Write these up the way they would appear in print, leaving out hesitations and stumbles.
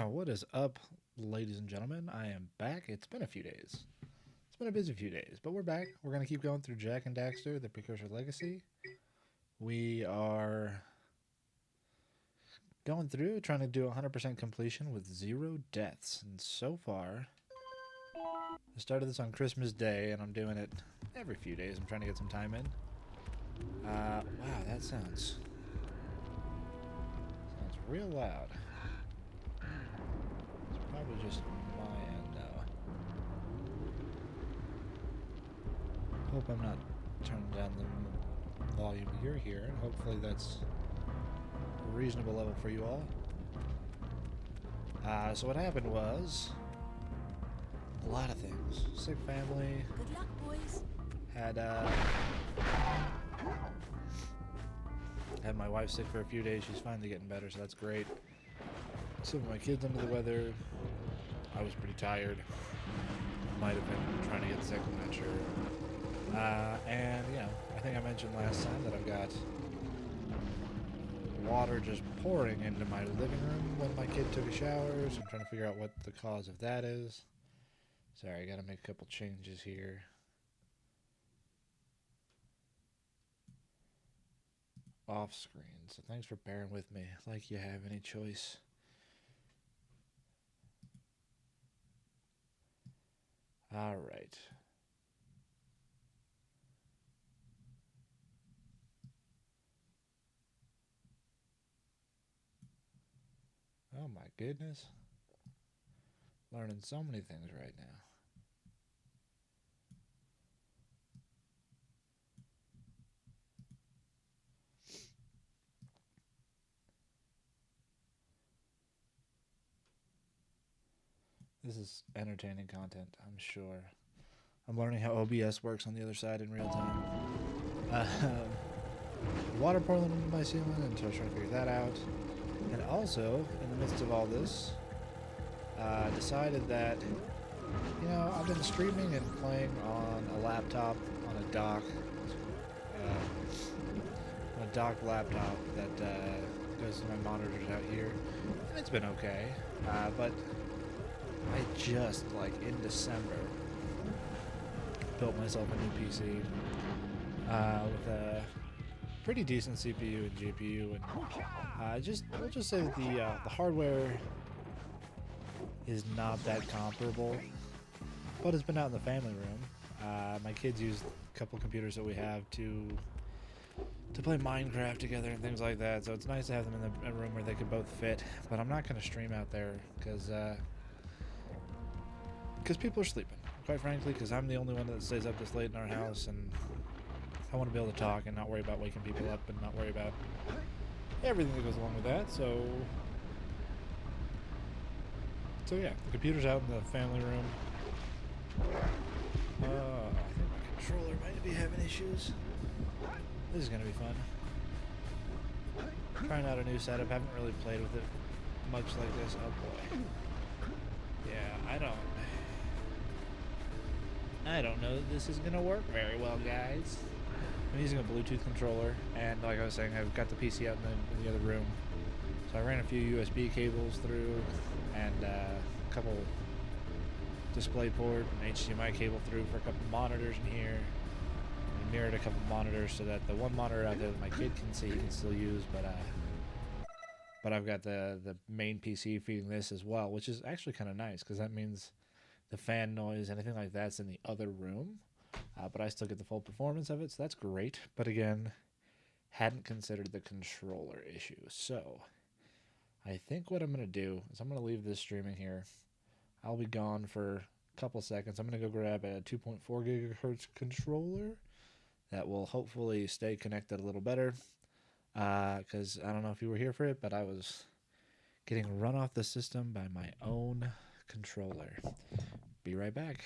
What is up, ladies and gentlemen? I am back. It's been a few days. It's been a busy few days, but we're back. We're going to keep going through Jack and Daxter, the Precursor Legacy. We are going through trying to do 100% completion with 0 deaths. And so far, I started this on Christmas Day, and I'm doing it every few days. I'm trying to get some time in. Wow, that sounds real loud. It's probably just my end, though. Hope I'm not turning down the volume you're hearing. Hopefully that's a reasonable level for you all. So what happened was a lot of things. Sick family. Good luck, boys. Had my wife sick for a few days. She's finally getting better, so that's great. Some of my kids under the weather. I was pretty tired. Might have been trying to get sick, I'm not sure. And, I think I mentioned last time that I've got water just pouring into my living room when my kid took a shower, so I'm trying to figure out what the cause of that is. Sorry, I gotta make a couple changes here. Off screen, so thanks for bearing with me, like you have any choice. Alright. Oh my goodness. Learning so many things right now. This is entertaining content, I'm sure. I'm learning how OBS works on the other side in real time. Water pouring into my ceiling, and so I was trying to figure that out. And also, in the midst of all this, decided that, I've been streaming and playing on a laptop, on a dock, laptop that goes to my monitors out here. And it's been okay, but I just, in December, built myself a new PC with a pretty decent CPU and GPU, and we'll just say that the hardware is not that comparable, but it's been out in the family room. My kids use a couple computers that we have to play Minecraft together and things like that, so it's nice to have them in a room where they can both fit. But I'm not going to stream out there because people are sleeping, quite frankly, because I'm the only one that stays up this late in our house, and I want to be able to talk and not worry about waking people up and not worry about everything that goes along with that. So yeah, the computer's out in the family room. I think my controller might be having issues. This is going to be fun. Trying out a new setup. Haven't really played with it much like this. Oh boy. Yeah, I don't know that this is going to work very well, guys. I'm using a Bluetooth controller, and like I was saying, I've got the PC out in the other room. So I ran a few USB cables through, and a couple DisplayPort and HDMI cable through for a couple monitors in here. And mirrored a couple monitors so that the one monitor out there that my kid can see he can still use, but I've got the main PC feeding this as well, which is actually kind of nice because that means the fan noise, anything like that's in the other room, but I still get the full performance of it, so that's great. But again, hadn't considered the controller issue. So I think what I'm going to do is I'm going to leave this streaming here. I'll be gone for a couple seconds. I'm going to go grab a 2.4 gigahertz controller that will hopefully stay connected a little better, because I don't know if you were here for it, but I was getting run off the system by my own controller. Be right back.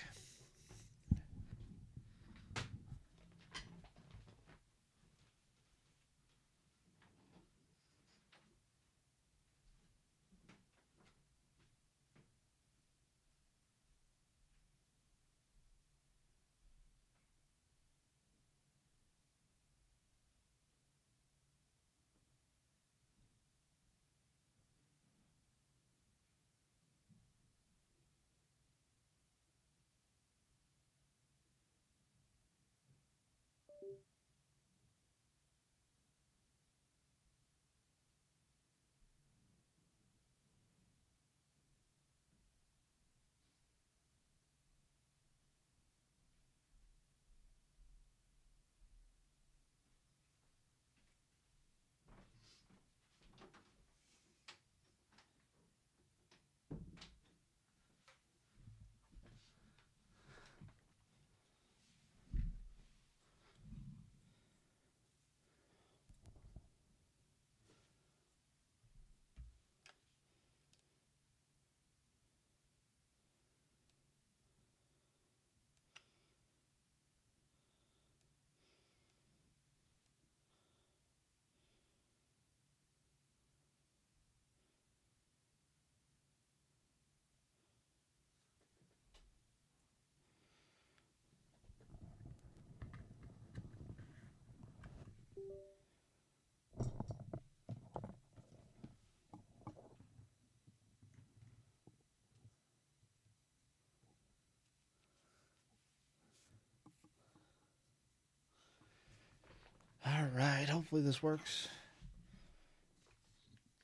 Alright, hopefully this works.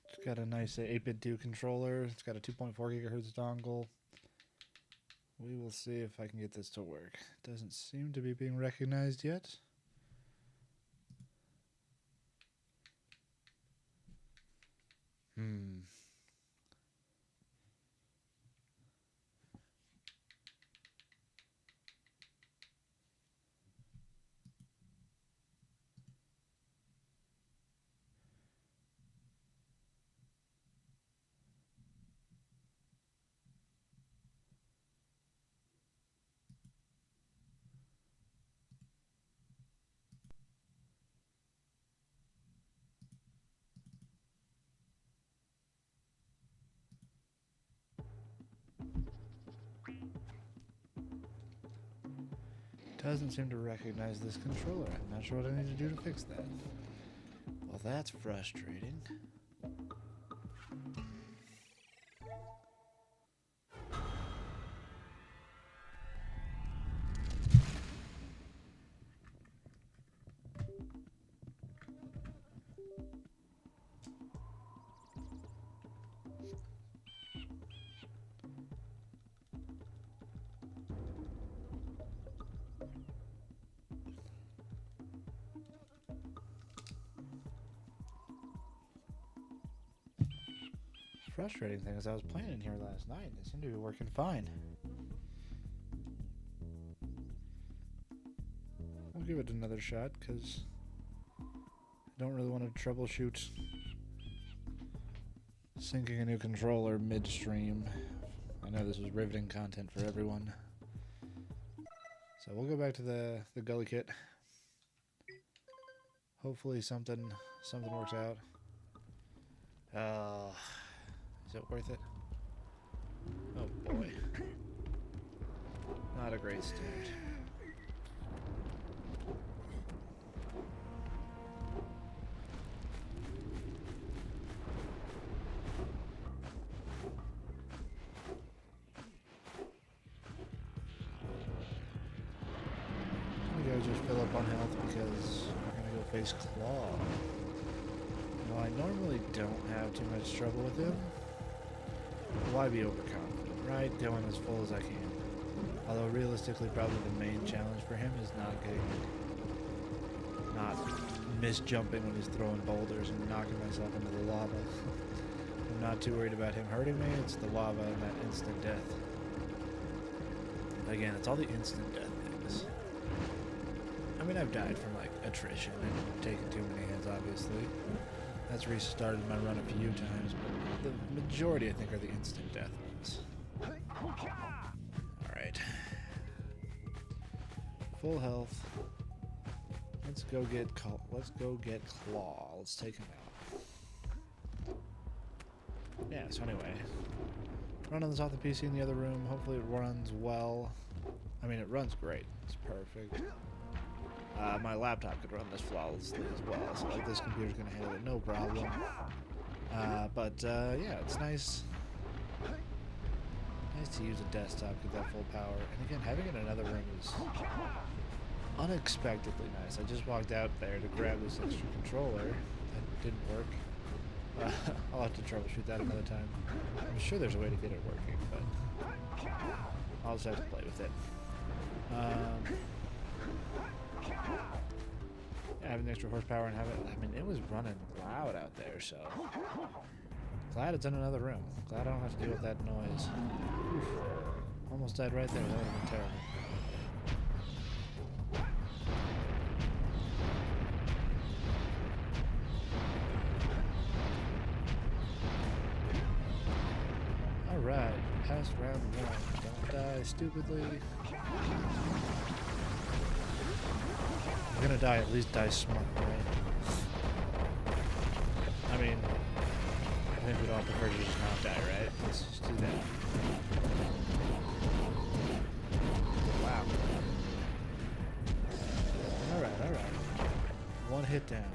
It's got a nice 8-bit 2 controller. It's got a 2.4 gigahertz dongle. We will see if I can get this to work. It doesn't seem to be being recognized yet. Doesn't seem to recognize this controller. I'm not sure what I need to do to fix that. Well, that's frustrating. Frustrating thing is I was playing in here last night and it seemed to be working fine. We'll give it another shot because I don't really want to troubleshoot syncing a new controller midstream. I know this was riveting content for everyone. So we'll go back to the gully kit. Hopefully something works out. Is it worth it? Oh boy. Not a great start. I'm gonna go just fill up on health because we're gonna go face Claw. Well, I normally don't have too much trouble with him. Why be overconfident, right? Going as full as I can. Although realistically, probably the main challenge for him is not misjumping when he's throwing boulders and knocking myself into the lava. I'm not too worried about him hurting me. It's the lava and that instant death. Again, it's all the instant death things. I mean, I've died from like attrition and taking too many hits, obviously. That's restarted my run a few times, but the majority, I think, are the instant death ones. Alright. Full health. Let's go get Claw. Let's take him out. Yeah, so anyway. Running this off the PC in the other room. Hopefully it runs well. I mean, it runs great. It's perfect. My laptop could run this flawlessly as well, so like this computer's gonna handle it no problem. Yeah, it's nice to use a desktop, get that full power. And again, having it in another room is unexpectedly nice. I just walked out there to grab this extra controller. That didn't work. I'll have to troubleshoot that another time. I'm sure there's a way to get it working, but I'll just have to play with it. Having the extra horsepower and I mean, it was running loud out there, so glad it's in another room. Glad I don't have to deal with that noise. Oof. Almost died right there. That would have been terrible. Alright, past round 1. Don't die stupidly. If you're gonna die, at least die smart, right? I mean, I think we'd all prefer to just not die, right? Let's just do that. Wow. Alright. One hit down.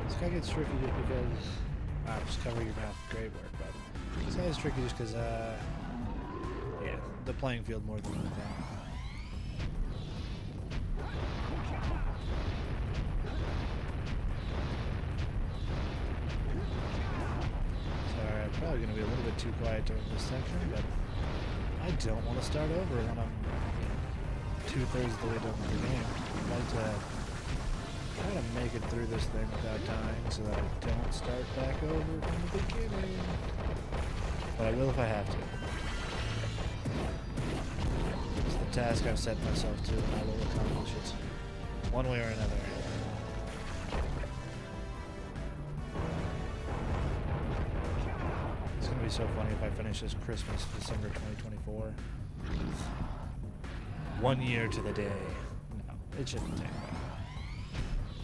This guy gets tricky just because... just cover your mouth with grave work, but... This guy is tricky just because, yeah, the playing field more than anything. probably going to be a little bit too quiet during this section, but I don't want to start over when I'm, you know, 2/3 of the way done with the game. I'd like to try to make it through this thing without dying so that I don't start back over from the beginning. But I will if I have to. It's the task I've set myself to, and I will accomplish it one way or another. It's going to be so funny if I finish this Christmas, December 2024. 1 year to the day. No, it shouldn't take long.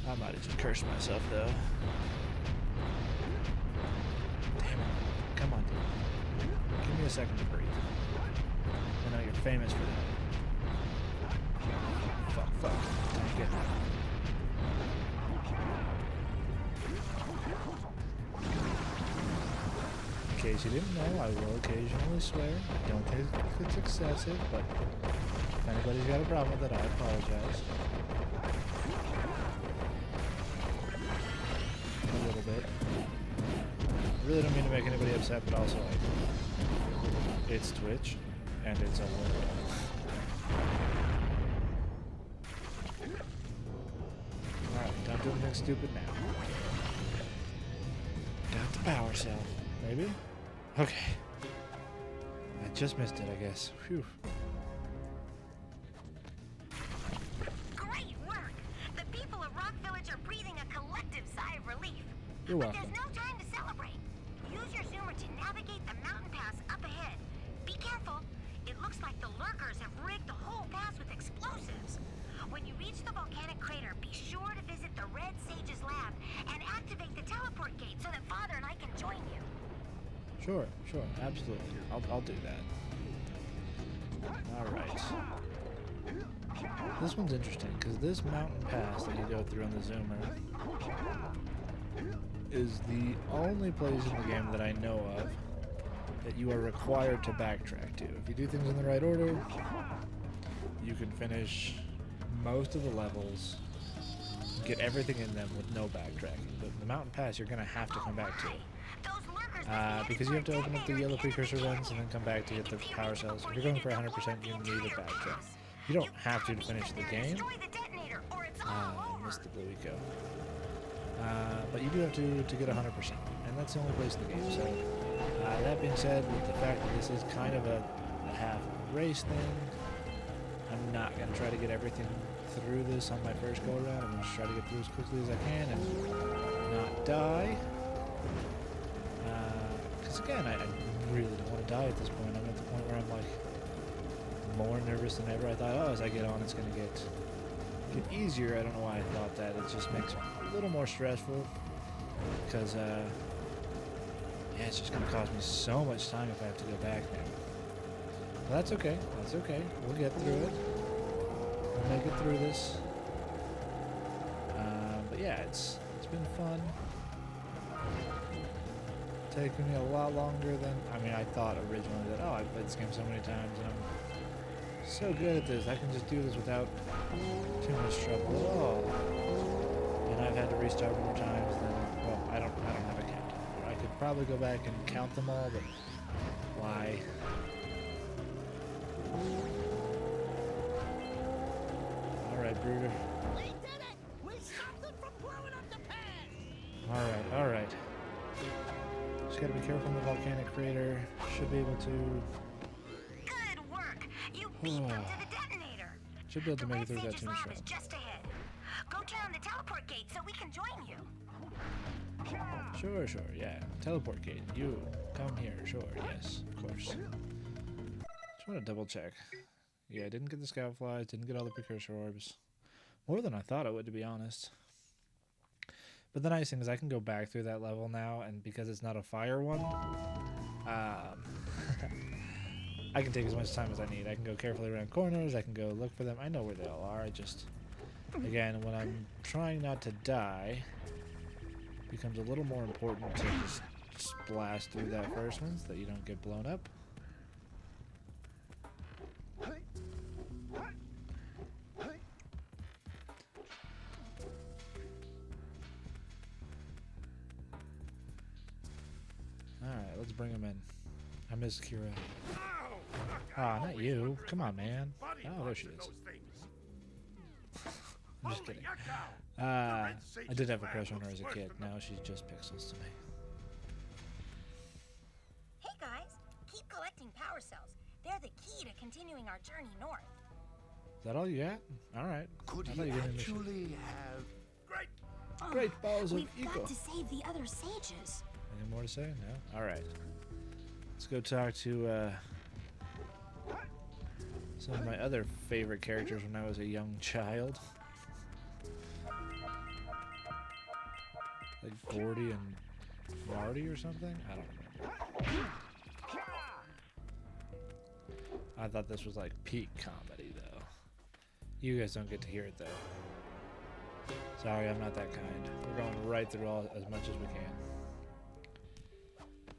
I might have just cursed myself, though. Damn it. Come on, dude. Give me a second to breathe. I know you're famous for that. Fuck. Dang it. In case you didn't know, I will occasionally swear. I don't think it's excessive, but if anybody's got a problem with it, I apologize. A little bit. I really don't mean to make anybody upset, but also, like, it's Twitch, and it's a little. Alright, don't do anything stupid now. Got the power cell. Maybe? Okay. I just missed it, I guess. Phew. Great work! The people of Rock Village are breathing a collective sigh of relief. You're But welcome. there's no time to celebrate. Use your zoomer to navigate the mountain pass up ahead. Be careful. It looks like the lurkers have rigged the whole pass with explosives. When you reach the volcanic crater, be sure to visit the Red Sage's lab and activate the teleport gate so that Father and I can join you. Sure, absolutely. I'll do that. Alright. This one's interesting, because this mountain pass that you go through on the zoomer is the only place in the game that I know of that you are required to backtrack to. If you do things in the right order, you can finish most of the levels, get everything in them with no backtracking. But the mountain pass you're going to have to come back to. Because you have to open up the yellow precursor vents and then come back to get the power cells. If you're going for 100%, you need a backtrack. You don't have to finish the game. Missed the blue eco. But you do have to get 100%, and that's the only place in the game. So, that being said, with the fact that this is kind of a half race thing, I'm not going to try to get everything through this on my first go around. I'm going to try to get through as quickly as I can and not die. Because again, I really don't want to die at this point. I'm at the point where I'm like more nervous than ever. I thought, oh, as I get on, it's going to get easier. I don't know why I thought that. It just makes it a little more stressful because, yeah, it's just going to cost me so much time if I have to go back now. But that's okay. That's okay. We'll get through it. We'll make it through this. But yeah, it's been fun. Taking me a lot longer than I thought originally that I've played this game so many times and I'm so good at this. I can just do this without too much trouble at all. And I've had to restart more times than I don't have a count. I could probably go back and count them all, but why? Alright, Bruder. We did it! We stopped them from blowing up the pass! Alright. Just gotta be careful in the volcanic crater. Should be able to. Good work! You beat them to the detonator. Should be able to make it through that Sage's too lab much is just ahead. Go turn on the teleport gate so we can join you. Sure, yeah. Teleport gate. You come here. Sure, yes, of course. Just want to double check. Yeah, I didn't get the scout flies, didn't get all the precursor orbs. More than I thought I would, to be honest. But the nice thing is I can go back through that level now, and because it's not a fire one, I can take as much time as I need. I can go carefully around corners, I can go look for them. I know where they all are. I just, again, when I'm trying not to die, it becomes a little more important to just blast through that first one so that you don't get blown up. Alright, let's bring him in. I miss Kira. Ah, not you. Come on, man. Oh, there she is. I'm just kidding. I did have a crush on her as a kid. Now she's just pixels to me. Hey guys, keep collecting power cells. They're the key to continuing our journey north. Is that all you got? Alright. Could I he thought you were gonna miss it. actually have... Great balls of We've ego. got to save the other sages. Any more to say? No? Alright. Let's go talk to some of my other favorite characters when I was a young child. Like Gordy and Marty or something? I don't remember. I thought this was like peak comedy though. You guys don't get to hear it though. Sorry, I'm not that kind. We're going right through all as much as we can.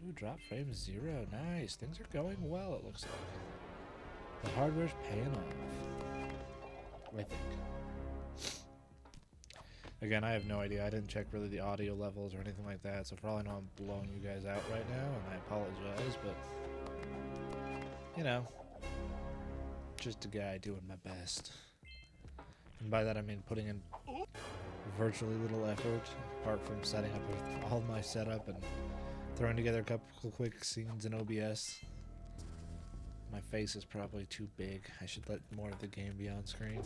Ooh, drop frame 0. Nice. Things are going well, it looks like. The hardware's paying off. I think. Again, I have no idea. I didn't check really the audio levels or anything like that, so for all I know, I'm blowing you guys out right now, and I apologize, but, you know, just a guy doing my best. And by that I mean putting in virtually little effort, apart from setting up all my setup and throwing together a couple quick scenes in OBS. My face is probably too big. I should let more of the game be on screen.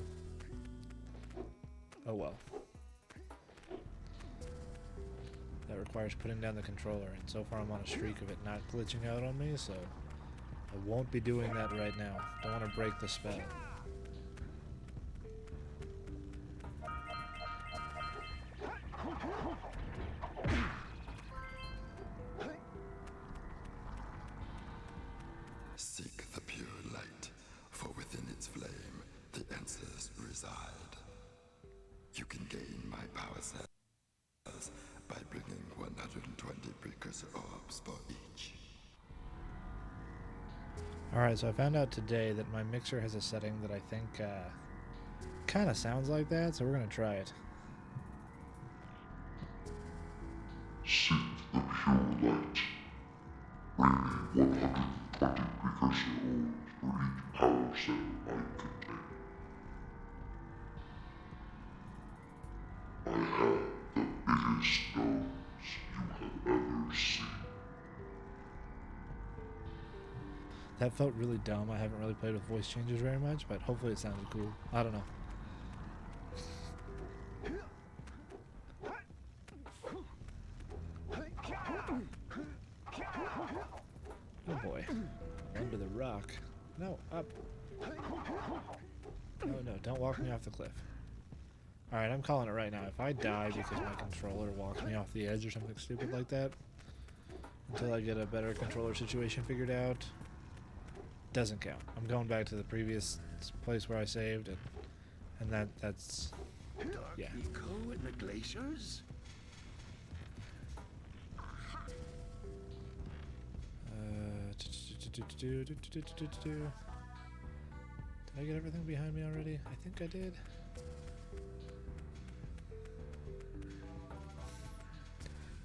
Oh well. That requires putting down the controller, and so far I'm on a streak of it not glitching out on me, so I won't be doing that right now. Don't want to break the spell. Seek the pure light, for within its flame the answers reside. You can gain my power cells by bringing 120 precursor orbs for each. Alright, so I found out today that my mixer has a setting that I think kind of sounds like that, so we're going to try it. Seek the pure light. Bring me 120 precursor orbs for each power cell I contain. I have the biggest nose you have ever seen. That felt really dumb. I haven't really played with voice changes very much, but hopefully it sounded cool. I don't know. Oh boy. Under the rock. No, up. Oh no, don't walk me off the cliff. Alright, I'm calling it right now. If I die because my controller walks me off the edge or something stupid like that, until I get a better controller situation figured out, doesn't count. I'm going back to the previous place where I saved, and that's yeah. Eco in the glaciers? Did I get everything behind me already? I think I did.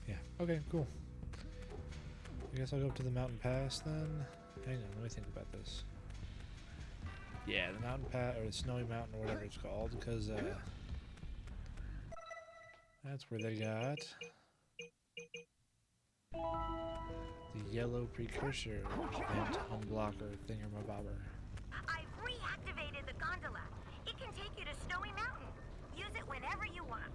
Yeah, okay, cool. I guess I'll go up to the mountain pass then. Hang on, let me think about this. Yeah, the mountain pass, or the snowy mountain, or whatever it's called, because that's where they got the yellow precursor event unblocker thingamabobber. I've reactivated the gondola. It can take you to Snowy Mountain. Use it whenever you want.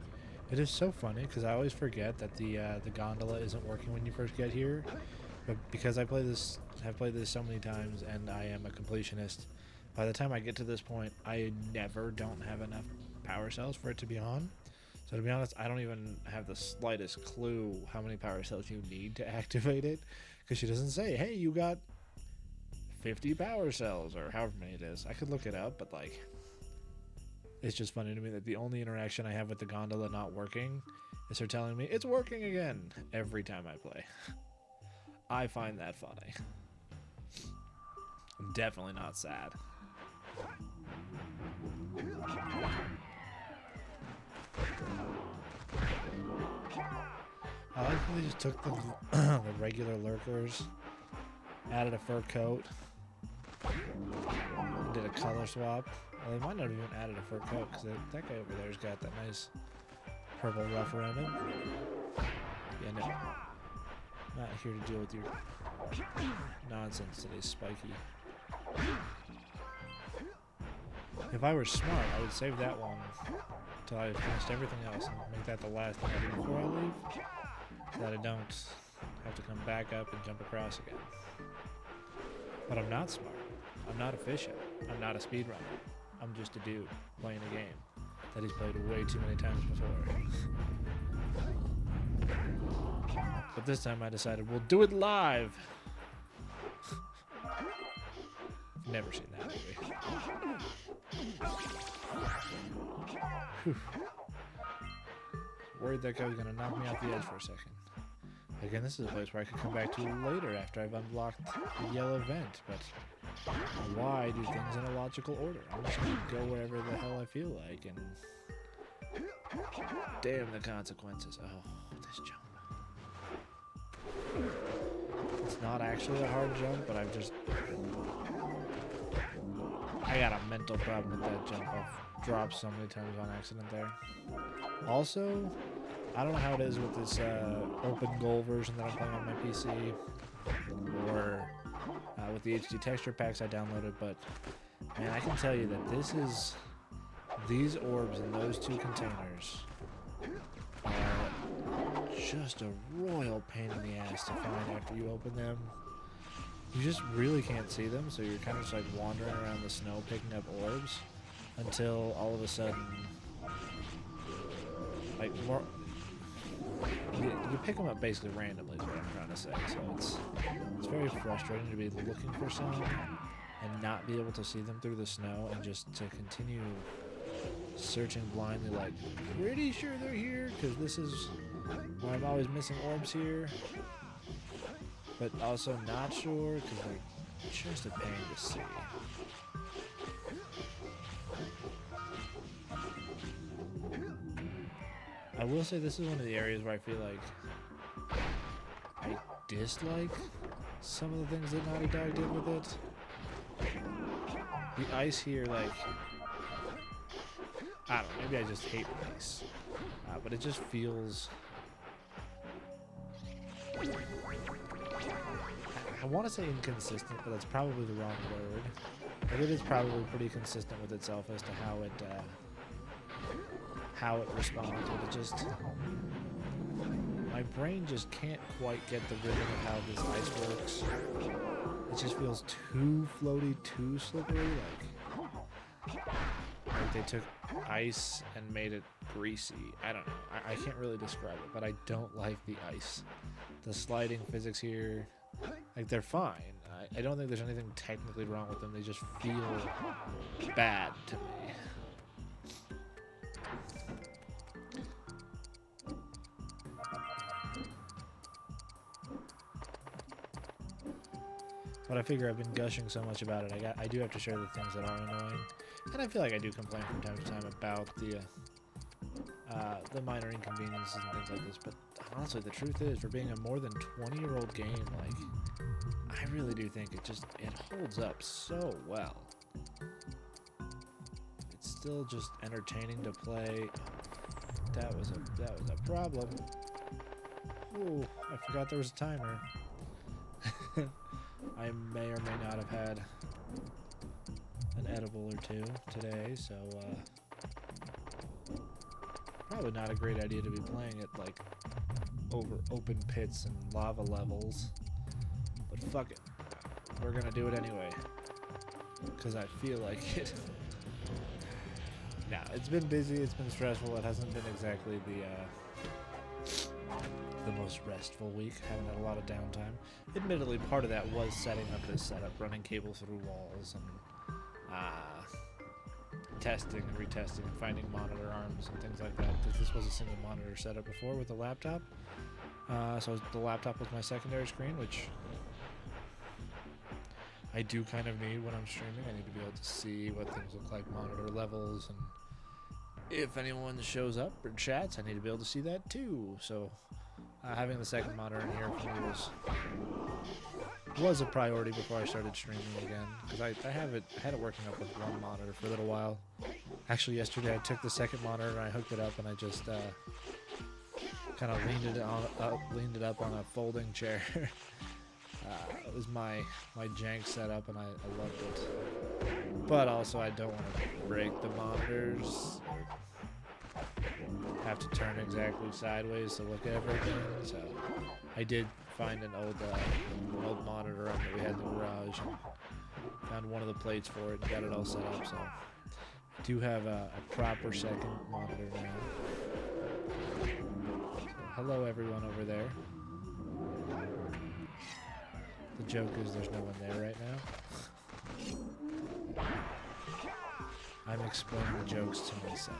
It is so funny because I always forget that the gondola isn't working when you first get here, but because have played this so many times and I am a completionist, by the time I get to this point, I never don't have enough power cells for it to be on. So to be honest, I don't even have the slightest clue how many power cells you need to activate it, because she doesn't say, hey, you got 50 power cells, or however many it is. I could look it up, but like, it's just funny to me that the only interaction I have with the gondola not working is her telling me, it's working again, every time I play. I find that funny. I'm definitely not sad. I like how they just took the, the regular lurkers, added a fur coat, and did a color swap. Well, they might not have even added a fur coat, because that guy over there's got that nice purple ruff around him. Yeah, no. Not here to deal with your nonsense today, Spiky. If I were smart, I would save that one until I finished everything else and make that the last thing I do before I leave, so that I don't have to come back up and jump across again. But I'm not smart. I'm not efficient. I'm not a speedrunner. I'm just a dude playing a game that he's played way too many times before. But this time I decided we'll do it live. Never seen that movie. Whew. Worried that guy was gonna knock me off the edge for a second. Again, this is a place where I could come back to later after I've unblocked the yellow vent, but why do things in a logical order? I'm just gonna go wherever the hell I feel like, and damn the consequences. Oh, this jump. It's not actually a hard jump, but I got a mental problem with that jump. I've dropped so many times on accident there. Also, I don't know how it is with this open goal version that I'm playing on my PC, or with the HD texture packs I downloaded, but man, I can tell you that these orbs in those two containers are just a royal pain in the ass to find after you open them. You just really can't see them, so you're kind of just like wandering around the snow picking up orbs until all of a sudden, like, you pick them up basically randomly is what I'm trying to say. So it's very frustrating to be looking for some and not be able to see them through the snow, and just to continue searching blindly, like, pretty sure they're here, because this is where I'm always missing orbs here, but also not sure because they're just a pain to see. I will say this is one of the areas where I feel like I dislike some of the things that Naughty Dog did with it. The ice here, like, I don't know, maybe I just hate the ice, but it just feels, I want to say inconsistent, but that's probably the wrong word. But it is probably pretty consistent with itself as to how it responds. But it just, my brain just can't quite get the rhythm of how this ice works. It just feels too floaty, too slippery. Like they took ice and made it greasy. I don't know. I can't really describe it, but I don't like the ice. The sliding physics here, like, they're fine. I don't think there's anything technically wrong with them. They just feel bad to me. But I figure I've been gushing so much about it, I do have to share the things that are annoying. And I feel like I do complain from time to time about the minor inconveniences and things like this, but honestly, the truth is, for being a more than 20-year-old game, like, I really do think it holds up so well. It's still just entertaining to play. That was a problem. Ooh, I forgot there was a timer. I may or may not have had an edible or two today, so probably not a great idea to be playing it like over open pits and lava levels. But fuck it, we're gonna do it anyway, because I feel like it. Now, it's been busy, it's been stressful, it hasn't been exactly the most restful week. Haven't had a lot of downtime. Admittedly, part of that was setting up this setup, running cables through walls, and testing and retesting and finding monitor arms and things like that, because this was a single monitor setup before with a laptop. So the laptop was my secondary screen, which I do kind of need when I'm streaming. I need to be able to see what things look like, monitor levels, and if anyone shows up or chats, I need to be able to see that too. So having the second monitor in here for me was a priority before I started streaming again, because I had it working up with one monitor for a little while. Actually, yesterday I took the second monitor and I hooked it up and I just kind of leaned it up on a folding chair. It was my jank setup and I loved it. But also I don't want to break the monitors, have to turn exactly sideways to look at everything. So I did find an old monitor that we had in the garage and found one of the plates for it and got it all set up. So I do have a proper second monitor now. So hello everyone over there. The joke is there's no one there right now. I'm explaining the jokes to myself.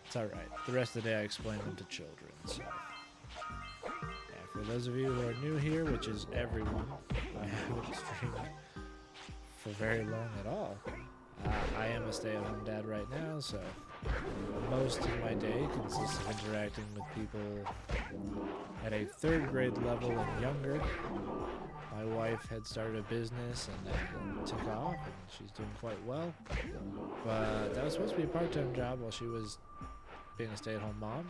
It's alright. The rest of the day I explain them to children. So, yeah, for those of you who are new here, which is everyone, I haven't streamed for very long at all. I am a stay-at-home dad right now, so most of my day consists of interacting with people at a 3rd grade level and younger. My wife had started a business and took off, and she's doing quite well. But that was supposed to be a part-time job while she was being a stay-at-home mom.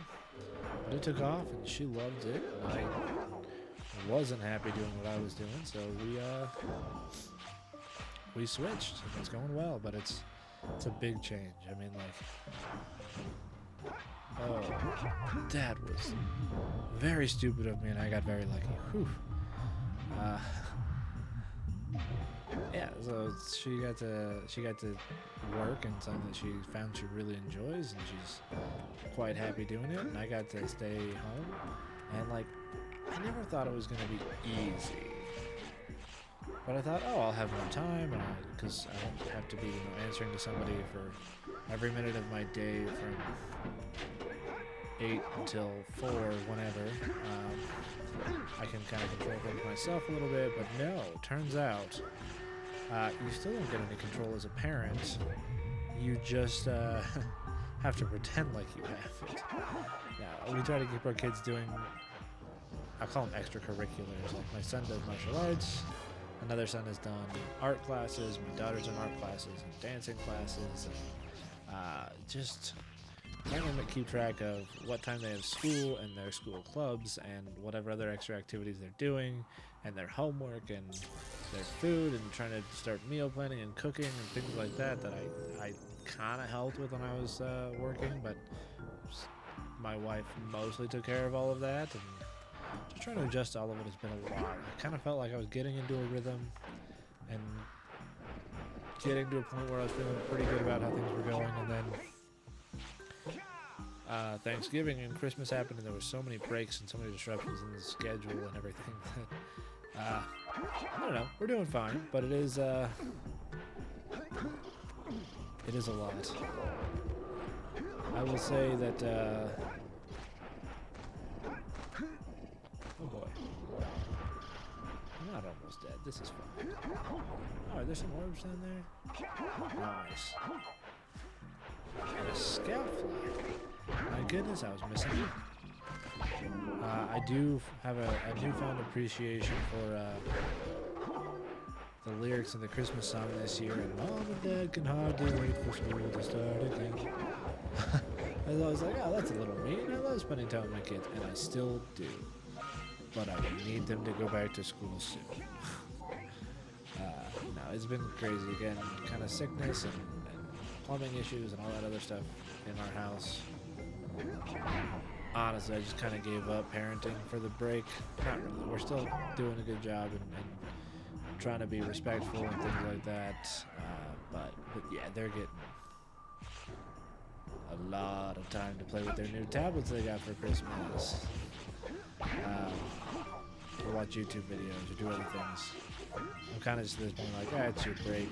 But it took off, and she loved it. And I wasn't happy doing what I was doing, so we switched. And it's going well, but it's a big change. I mean, like, oh, that was very stupid of me, and I got very lucky. Whew. Yeah, so she got to work in something that she found she really enjoys, and she's quite happy doing it. And I got to stay home, and like, I never thought it was gonna be easy, but I thought, oh, I'll have more time, and because I don't have to be answering to somebody for every minute of my day from 8 until 4, whenever. I can kind of control things myself a little bit, but no, turns out you still don't get any control as a parent. You just have to pretend like you have it. Now, we try to keep our kids doing, I call them extracurriculars. Like, my son does martial arts, another son has done art classes, my daughter's in art classes and dancing classes, and just trying to keep track of what time they have school and their school clubs and whatever other extra activities they're doing and their homework and their food, and trying to start meal planning and cooking and things like that I kind of helped with when I was working, but my wife mostly took care of all of that, and just trying to adjust to all of it has been a lot. I kind of felt like I was getting into a rhythm and getting to a point where I was feeling pretty good about how things were going, and then Thanksgiving and Christmas happened, and there were so many breaks and so many disruptions in the schedule and everything that I don't know, we're doing fine, but it is a lot. I will say that oh boy, I'm not almost dead. This is fine. Oh, are there some orbs down there? Nice. And a scout flag. My goodness, I was missing it. I do have a newfound appreciation for the lyrics of the Christmas song this year. And Mom and Dad can hardly wait for school to start again. I was like, oh, that's a little mean. I love spending time with my kids, and I still do. But I need them to go back to school soon. No, it's been crazy again. Kind of sickness and plumbing issues and all that other stuff in our house. Honestly, I just kind of gave up parenting for the break. Not really. We're still doing a good job and trying to be respectful and things like that. But yeah, they're getting a lot of time to play with their new tablets they got for Christmas. Or watch YouTube videos or do other things. I'm kind of just at this point like, it's your break.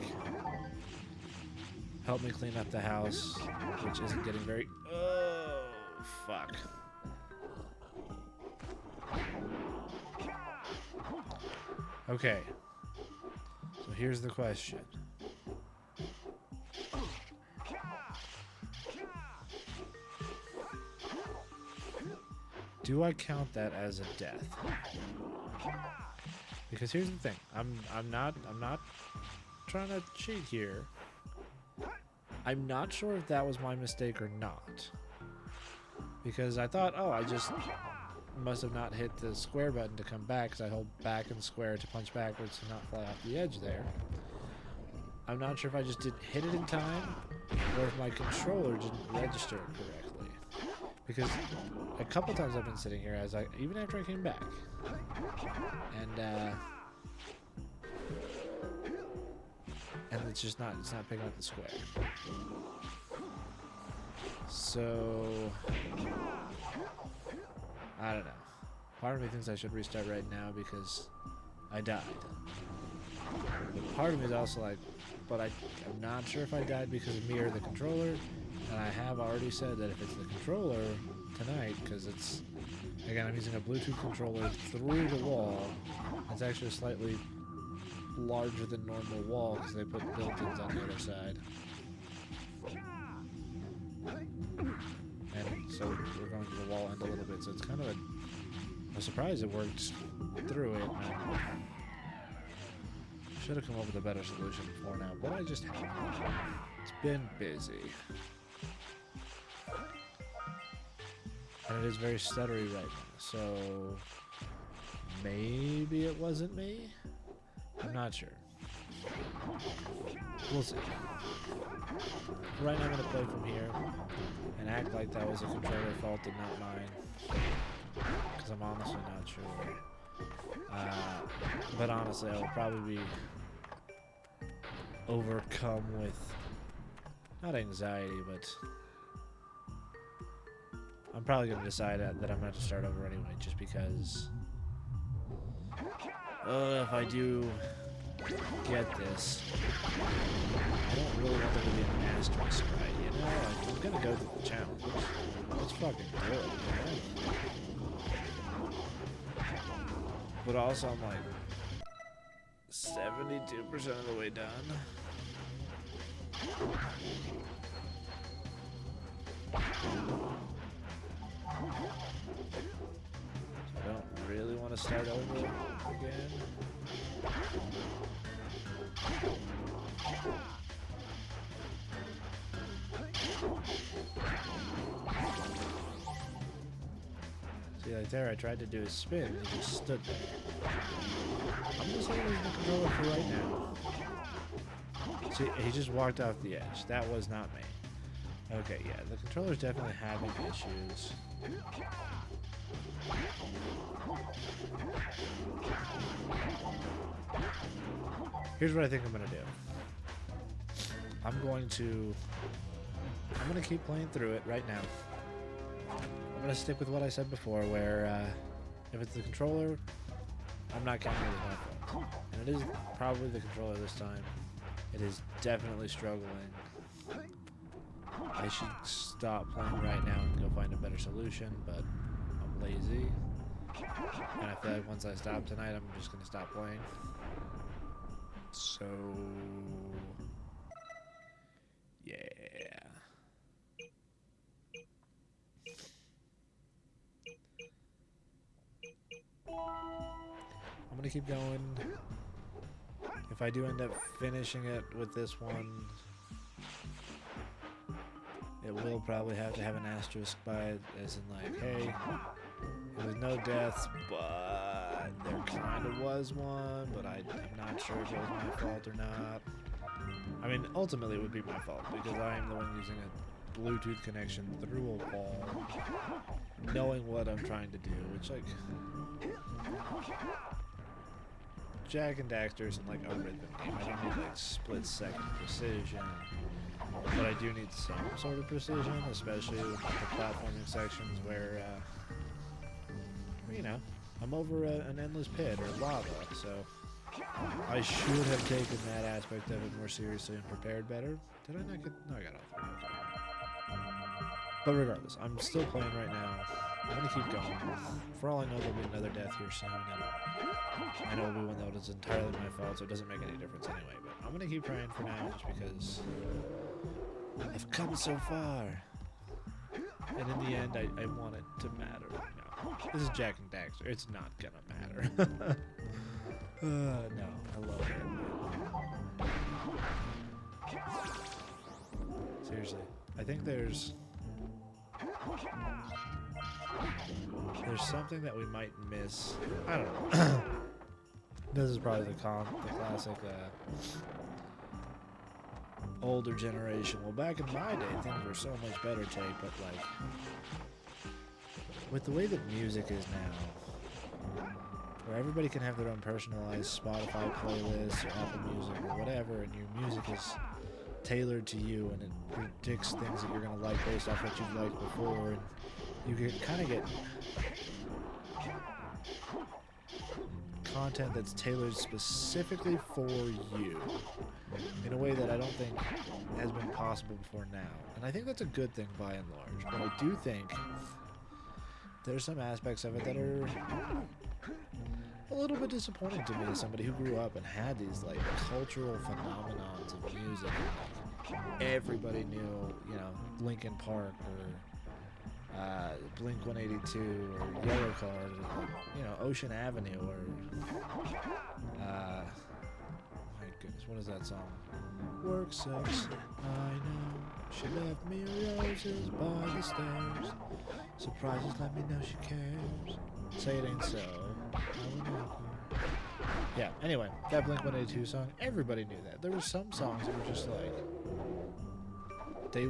Help me clean up the house, which isn't getting very... Oh, fuck. Okay. So here's the question. do I count that as a death? Because here's the thing, I'm not trying to cheat here. I'm not sure if that was my mistake or not. Because I thought, oh, I just must have not hit the square button to come back, because I hold back and square to punch backwards to not fly off the edge there. I'm not sure if I just didn't hit it in time, or if my controller didn't register it correctly. Because a couple times I've been sitting here, even after I came back, and it's just not picking up the square. So I don't know. Part of me thinks I should restart right now because I died. But part of me is also like, but I'm not sure if I died because of me or the controller. And I have already said that if it's the controller tonight, because it's, again, I'm using a Bluetooth controller through the wall. It's actually a slightly larger than normal wall because they put built-ins on the other side. And so we're going to the wall end a little bit, so it's kind of a surprise it worked through it. Should have come up with a better solution before now, but I just haven't. It's been busy. And it is very stuttery right now, so maybe it wasn't me? I'm not sure. We'll see. Right now I'm going to play from here and act like that was a controller fault and not mine. Because I'm honestly not sure. But honestly, I will probably be overcome with, not anxiety, but I'm probably going to decide that I'm going to have to start over anyway, just because if I do get this, I don't really want there to be an asterisk, right? You know, like, I'm going to go through the challenge. Let's fucking do it, man. But also, I'm like 72% of the way done. I don't really want to start over again. See, like there, I tried to do a spin, and he just stood there. I'm just holding the controller for right now. See, he just walked off the edge. That was not me. Okay, yeah, the controller's definitely having issues. Here's what I think I'm gonna do. I'm gonna keep playing through it right now. I'm gonna stick with what I said before, where if it's the controller, I'm not counting it as my fault. And it is probably the controller this time. It is definitely struggling. I should stop playing right now and go find a better solution, but I'm lazy. And I feel like once I stop tonight, I'm just gonna stop playing. So yeah. I'm gonna keep going. If I do end up finishing it with this one, it will probably have to have an asterisk by it, as in like, hey, it was no deaths, but there kind of was one, but I'm not sure if it was my fault or not. I mean, ultimately it would be my fault, because I am the one using a Bluetooth connection through a wall, knowing what I'm trying to do, which, like, Jack and Daxter isn't like a rhythm game. I don't need like split-second precision, but I do need some sort of precision, especially with the platforming sections where, you know, I'm over an endless pit or lava, so I should have taken that aspect of it more seriously and prepared better. Did I not get? No, I got all three. Okay. But regardless, I'm still playing right now. I'm gonna keep going. For all I know, there'll be another death here soon, and I know it'll be one that is entirely my fault, so it doesn't make any difference anyway. But I'm gonna keep trying for now, just because I've come so far, and in the end, I want it to matter. No. This is Jack and Daxter. It's not gonna matter. No, I love it. Seriously, I think there's something that we might miss. I don't know. This is probably the classic older generation. Well, back in my day, things were so much better, take, but like with the way that music is now, where everybody can have their own personalized Spotify playlist or Apple Music or whatever, and your music is tailored to you, and it predicts things that you're going to like based off what you've liked before, and you can kind of get content that's tailored specifically for you in a way that I don't think has been possible before now. And I think that's a good thing by and large, but I do think there's some aspects of it that are a little bit disappointing to me as somebody who grew up and had these like cultural phenomenons of music. Like, everybody knew, you know, Linkin Park or Blink 182 or Yellow Card, or, you know, Ocean Avenue, or my goodness, what is that song? Work sucks, I know. She left me roses by the stairs. Surprises, let me know she cares. Say it ain't so. I will not go. Yeah, anyway, that Blink 182 song, everybody knew that. There were some songs that were just like, they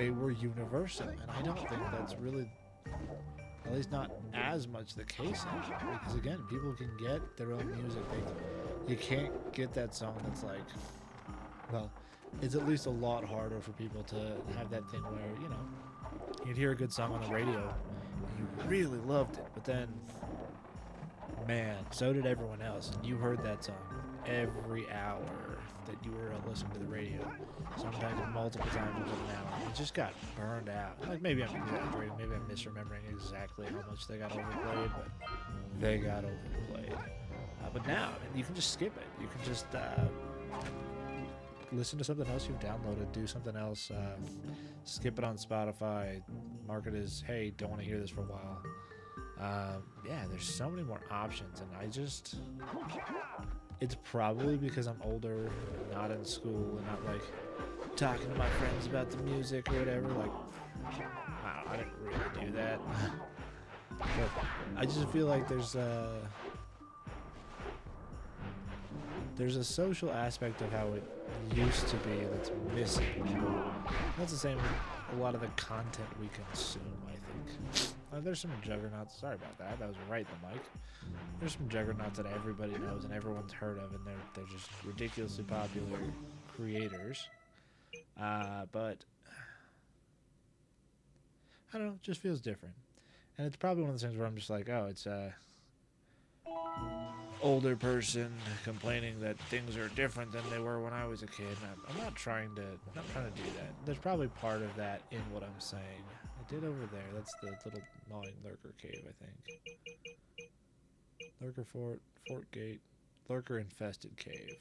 were universal, and I don't think that's really, at least not as much the case anymore, because again, people can get their own music. You can't get that song that's like, well, it's at least a lot harder for people to have that thing where, you know, you'd hear a good song on the radio and you really loved it, but then, man, so did everyone else, and you heard that song every hour that you were listening to the radio, sometimes multiple times within an hour. It just got burned out. Like, maybe I'm exaggerating, maybe I'm misremembering exactly how much they got overplayed, but they got overplayed. But now, I mean, you can just skip it. You can just listen to something else you've downloaded, do something else, skip it on Spotify, mark it as, hey, don't want to hear this for a while. Yeah, there's so many more options, and it's probably because I'm older, not in school, and not like talking to my friends about the music or whatever. Like, I didn't really do that. But I just feel like there's a social aspect of how it used to be that's missing now. That's the same with a lot of the content we consume, I think. There's some juggernauts. Sorry about that. That was right in the mic. There's some juggernauts that everybody knows and everyone's heard of, and they're just ridiculously popular creators. But I don't know. It just feels different, and it's probably one of those things where I'm just like, oh, it's older person complaining that things are different than they were when I was a kid. And I'm not trying to do that. There's probably part of that in what I'm saying. I did over there. That's the little gnawing lurker cave, I think. Lurker fort gate, lurker infested cave.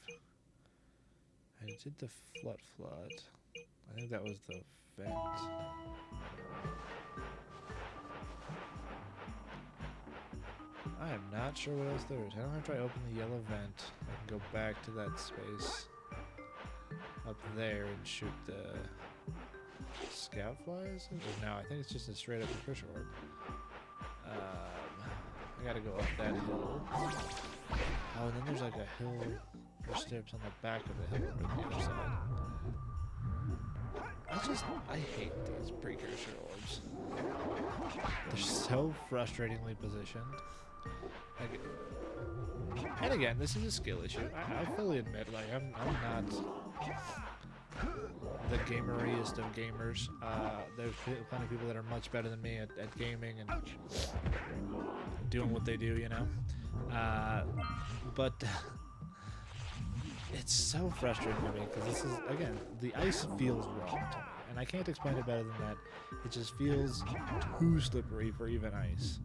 I did the flood. I think that was the vent. I am not sure what else there is. I don't have to open the yellow vent. I can go back to that space up there and shoot the scout flies. Or no, I think it's just a straight up precursor orb. I gotta go up that hill. Oh, and then there's like a hill or steps on the back of the hill or the other side. I hate these precursor orbs. They're so frustratingly positioned. Like, and again, this is a skill issue. I fully admit, like, I'm not the gameriest of gamers. There's plenty of people that are much better than me at gaming and doing what they do, you know. But it's so frustrating to me because this is, again, the ice feels wrong to me, and I can't explain it better than that. It just feels too slippery for even ice.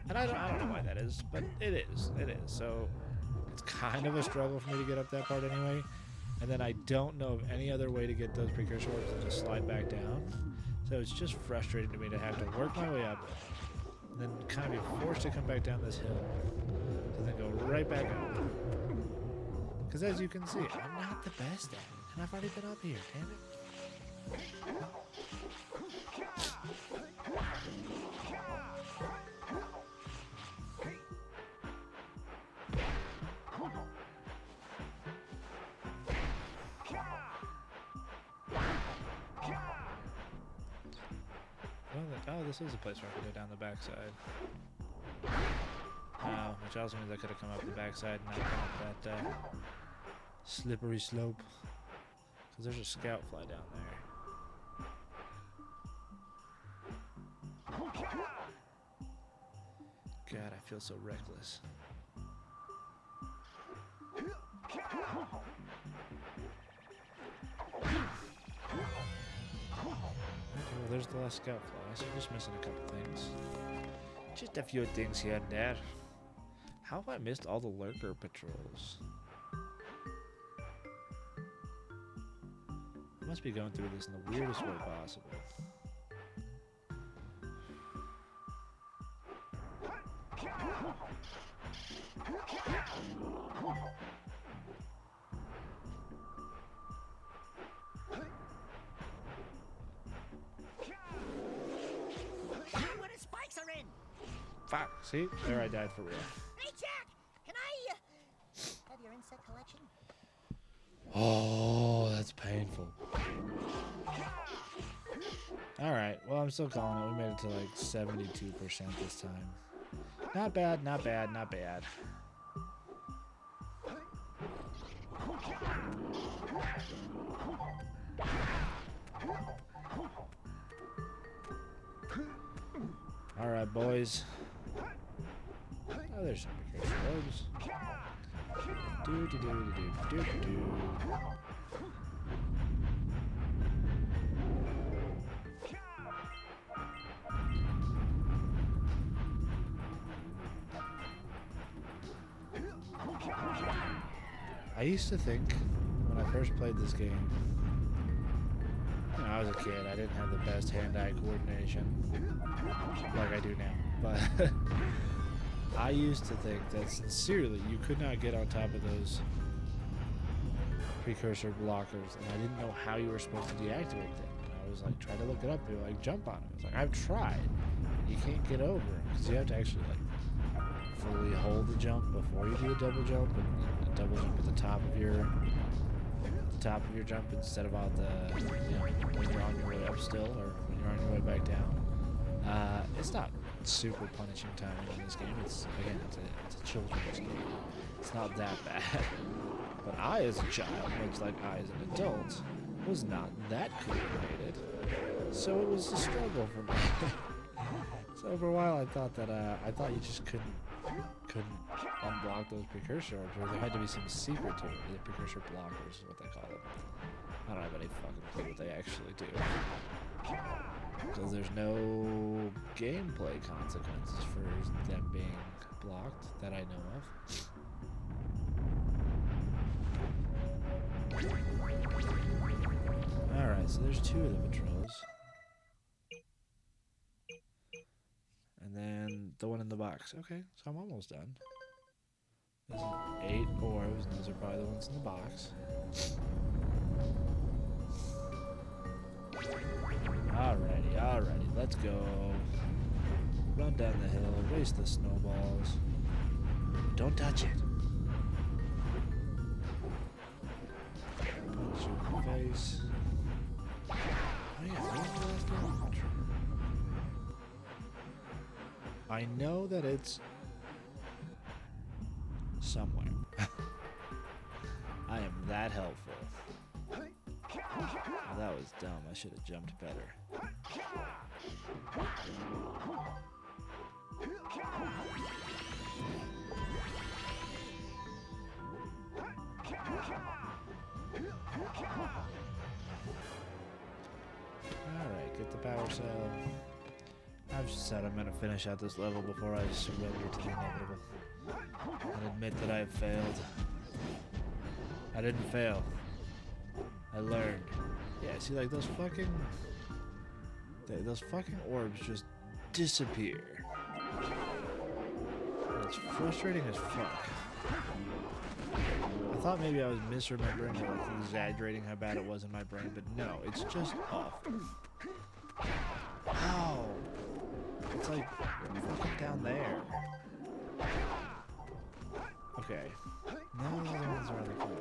And I don't know why that is, but it is. So it's kind of a struggle for me to get up that part anyway. And then I don't know of any other way to get those precursor orbs than just slide back down. So it's just frustrating to me to have to work my way up, and then kind of be forced to come back down this hill, to then go right back up. Because as you can see, I'm not the best at it, and I've already been up here, damn it. Oh, this is a place where I could go down the backside. Which also means I could have come up the backside and not come up that slippery slope. Because there's a scout fly down there. God, I feel so reckless. Well, there's the last scout fly, so we're just missing a couple things. Just a few things here and there. How have I missed all the lurker patrols? I must be going through this in the weirdest way possible. Where the spikes are in. Fuck! See? There I died for real. Hey, Jack, can I have your insect collection? Oh, that's painful. Alright, well, I'm still calling it. We made it to like 72% this time. Not bad, not bad, not bad. Alright, boys. Oh, there's some precursor orbs. Do do do do do do do. I used to think when I first played this game, you know, I was a kid, I didn't have the best hand-eye coordination like I do now, but I used to think that sincerely you could not get on top of those precursor blockers, and I didn't know how you were supposed to deactivate them. And I was like, trying to look it up, they were like, jump on it. I was like, I've tried. You can't get over them because you have to actually like fully hold the jump before you do a double jump, and a double jump at the top of your jump instead of out the, you know, when you're on your way up still or when you're on your way back down. It's not super punishing timing in this game. It's again, it's a children's game. It's not that bad. But I, as a child, much like I as an adult, was not that coordinated. So it was a struggle for me. So for a while, I thought you just couldn't unblock those precursor orbs, or there had to be some secret to it. The precursor blockers is what they call them. I don't have any fucking clue what they actually do. Because there's no gameplay consequences for them being blocked that I know of. Alright, so there's 2 of the patrols. And then the one in the box. Okay, so I'm almost done. There's 8 orbs, and those are probably the ones in the box. Alrighty, let's go. Run down the hill, race the snowballs. Don't touch it. Punch you in the face. Oh yeah, where's the last one? I know that it's somewhere. I am that helpful. Oh, that was dumb. I should have jumped better. Alright, get the power cell. I've just said I'm gonna finish out this level before I surrender to the inevitable. And admit that I have failed. I didn't fail. I learned. Yeah, see, like those fucking orbs just disappear. It's frustrating as fuck. I thought maybe I was misremembering or like exaggerating how bad it was in my brain, but no, it's just awful. Ow! It's like fucking down there. Okay. No, the other ones are on the corner.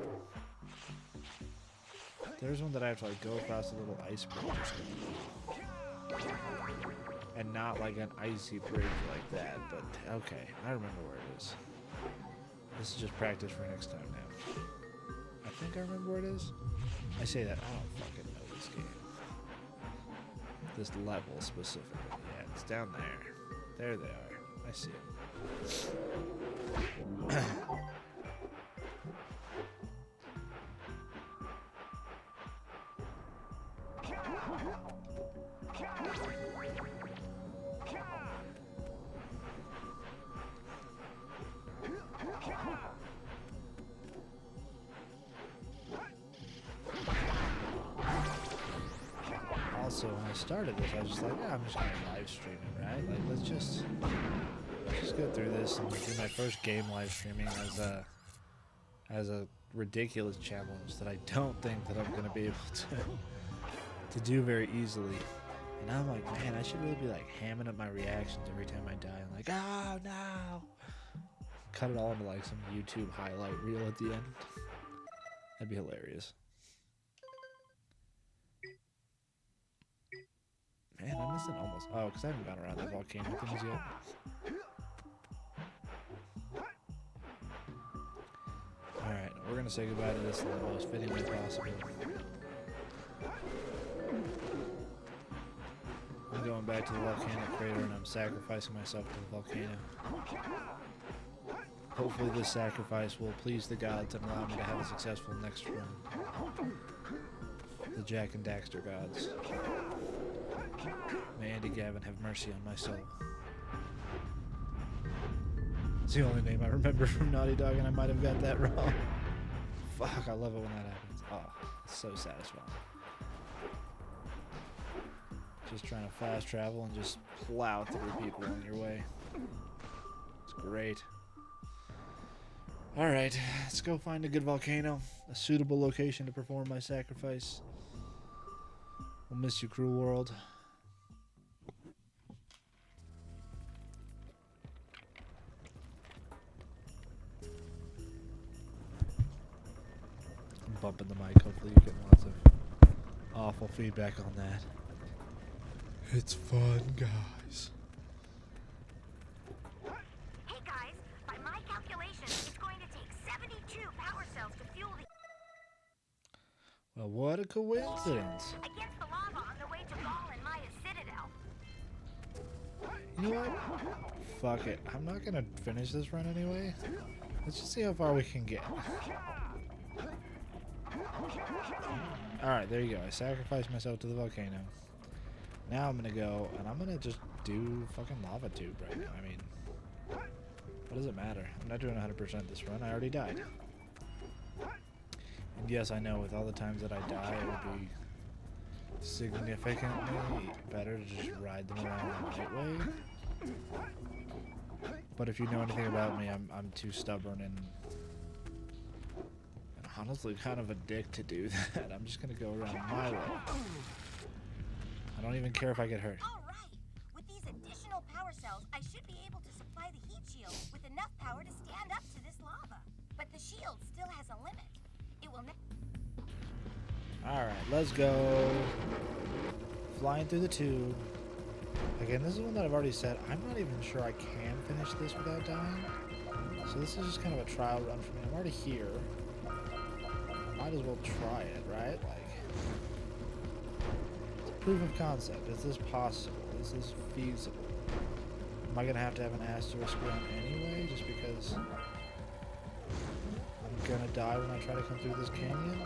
There's one that I have to like go across a little ice bridge or something. And not like an icy bridge like that, but okay, I remember where it is. This is just practice for next time now. I think I remember where it is. I say that, I don't fucking know this game. This level specifically. Yeah, it's down there. There they are. I see it. Also, when I started this, I was just like, yeah, I'm just gonna live stream it, right? Like, let's just go through this and do my first game live streaming as a ridiculous challenge that I don't think that I'm gonna be able to do very easily. And I'm like, man, I should really be like hamming up my reactions every time I die. I'm like, oh no! Cut it all into like some YouTube highlight reel at the end. That'd be hilarious. Man, I'm missing almost. Oh, because I haven't gone around the volcano things yet. Alright, we're going to say goodbye to this in the most fitting way possible. I'm going back to the volcanic crater and I'm sacrificing myself to the volcano. Hopefully this sacrifice will please the gods and allow me to have a successful next run. The Jack and Daxter gods. May Andy Gavin have mercy on my soul. It's the only name I remember from Naughty Dog, and I might have got that wrong. Fuck, I love it when that happens. Oh, it's so satisfying. Just trying to fast travel and just plow through people on your way. It's great. Alright, let's go find a good volcano. A suitable location to perform my sacrifice. We'll miss you, cruel world. I'm bumping the mic. Hopefully you're getting lots of awful feedback on that. It's fun, guys. Hey guys, by my calculations, it's going to take 72 power cells to fuel the... Well, what a coincidence. against the lava on the way to Gaul and Maya's citadel. You know what? Fuck it. I'm not gonna finish this run anyway. Let's just see how far we can get. Alright, there you go. I sacrificed myself to the volcano. Now I'm gonna go and I'm gonna just do fucking lava tube right now. I mean, what does it matter? I'm not doing 100% this run. I already died. And yes, I know with all the times that I die, it would be significantly better to just ride them around the right way. But if you know anything about me, I'm too stubborn and honestly kind of a dick to do that. I'm just gonna go around my way. I don't even care if I get hurt. All right. With these additional power cells, I should be able to supply the heat shield with enough power to stand up to this lava. But the shield still has a limit. It will Alright, let's go. Flying through the tube. Again, this is one that I've already said. I'm not even sure I can finish this without dying. So this is just kind of a trial run for me. I'm already here. Might as well try it, right? Like, it's a proof of concept. Is this possible? Is this feasible? Am I gonna have to have an asterisk run anyway, just because I'm gonna die when I try to come through this canyon?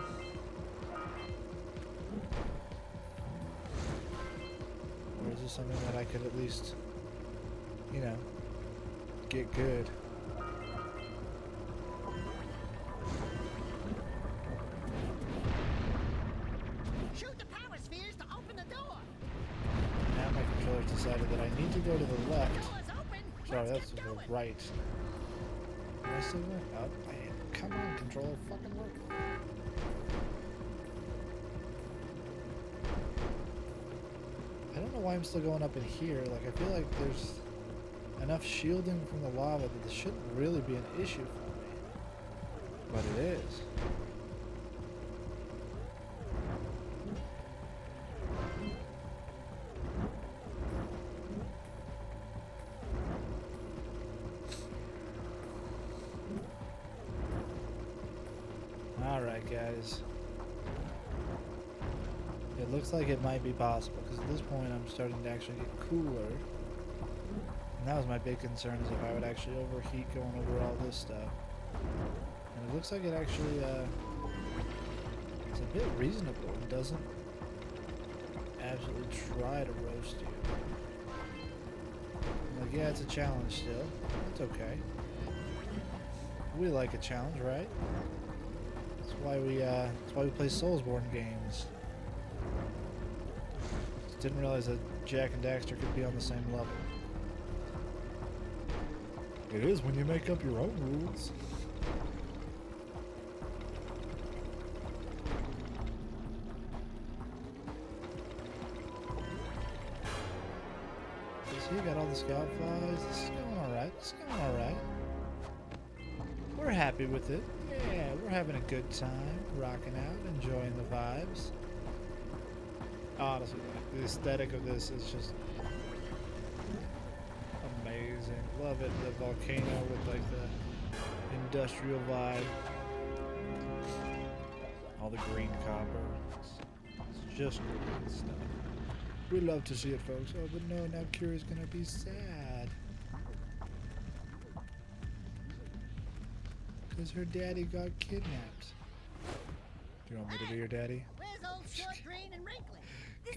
Or is this something that I could at least, you know, get good? Shoot the power spheres to open the door. Now my controller's decided that I need to go to the left. Door's open. Sorry, that's to the right. Am I still going? Oh, I am. Come on, controller, fucking work. I don't know why I'm still going up in here. Like, I feel like there's enough shielding from the lava that this shouldn't really be an issue for me. But it is. Alright, guys. It looks like it might be possible, because at this point I'm starting to actually get cooler. And that was my big concern, is if I would actually overheat going over all this stuff. And it looks like it actually, it's a bit reasonable and doesn't absolutely try to roast you. Like, yeah, it's a challenge still. It's okay. We like a challenge, right? That's why we play Soulsborne games. Just didn't realize that Jack and Daxter could be on the same level. It is when you make up your own rules. See, you got all the scout flies. This is going alright. This is going alright. We're happy with it. Yeah, we're having a good time, rocking out, enjoying the vibes. Honestly, the aesthetic of this is just amazing. Love it. The volcano with like the industrial vibe. All the green copper. It's just great stuff. We love to see it, folks. Oh, but no, now Kira's gonna be sad. Because her daddy got kidnapped. Do you want me to be your daddy? Where's old short, green, and wrinkly?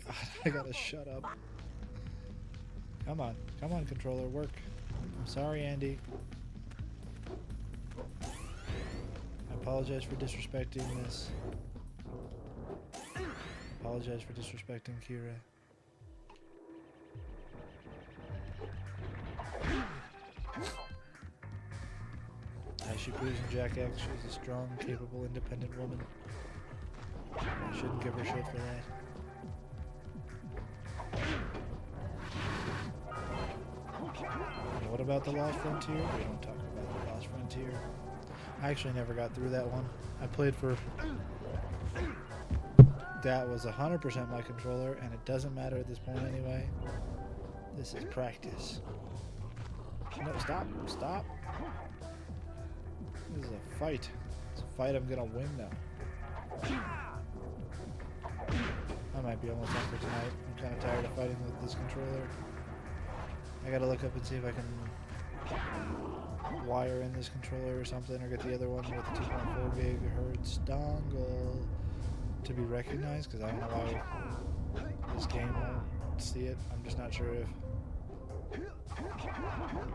God, I gotta shut up. Come on, controller, work. I'm sorry, Andy. I apologize for disrespecting this. Apologize for disrespecting Kira. As she proves in Jack X, she's a strong, capable, independent woman. I shouldn't give her shit for that. And what about the Lost Frontier? We don't talk about the Lost Frontier. I actually never got through that one. I played for... That was 100% my controller, and it doesn't matter at this point anyway. This is practice. No, stop. This is a fight. It's a fight I'm gonna win now. I might be almost done for tonight. I'm kind of tired of fighting with this controller. I gotta look up and see if I can wire in this controller or something, or get the other one with the 2.4 gigahertz dongle to be recognized, because I don't know why this game won't see it. I'm just not sure if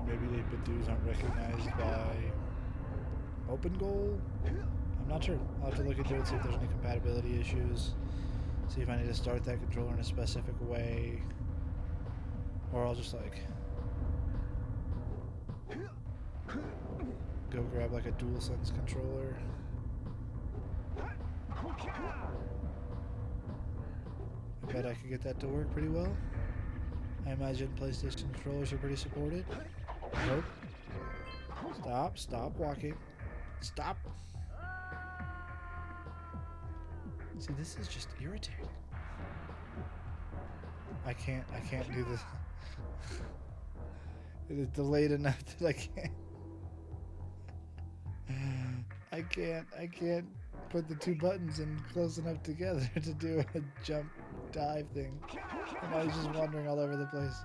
maybe the Badoos aren't recognized by Open Goal? I'm not sure. I'll have to look into it, see if there's any compatibility issues. See if I need to start that controller in a specific way. Or I'll just like go grab like a DualSense controller. I bet I could get that to work pretty well. I imagine PlayStation controllers are pretty supported. Nope. Stop walking. Stop. See, this is just irritating. I can't do this. It is delayed enough that I can't put the two buttons in close enough together to do a jump dive thing. And I was just wandering all over the place.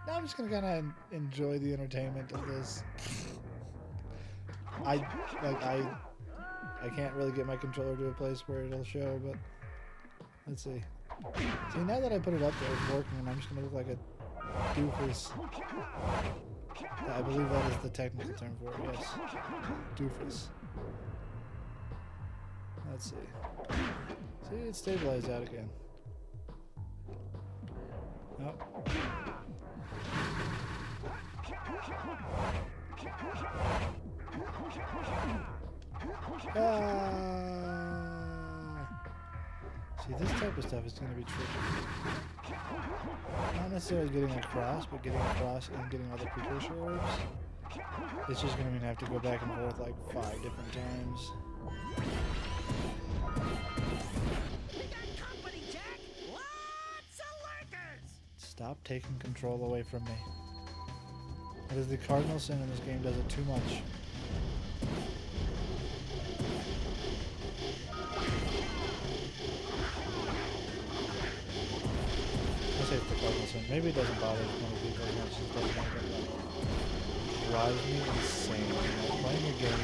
Now I'm just gonna kinda enjoy the entertainment of this. I can't really get my controller to a place where it'll show, but let's see. See, now that I put it up there, it's working, and I'm just gonna look like a doofus. I believe that is the technical term for it, yes. Doofus. Let's see. See, it's stabilized out again. Nope. type of stuff is going to be tricky. Not necessarily getting across, but getting across and getting all the precursor orbs. It's just going to mean I have to go back and forth like 5 different times. We got company, Jack! Lots of lurkers! Stop taking control away from me. That is the cardinal sin in this game, does it too much. I say it's the cardinal sin. Maybe it doesn't bother many people as much as it does me, but drives me insane. You know, playing a game,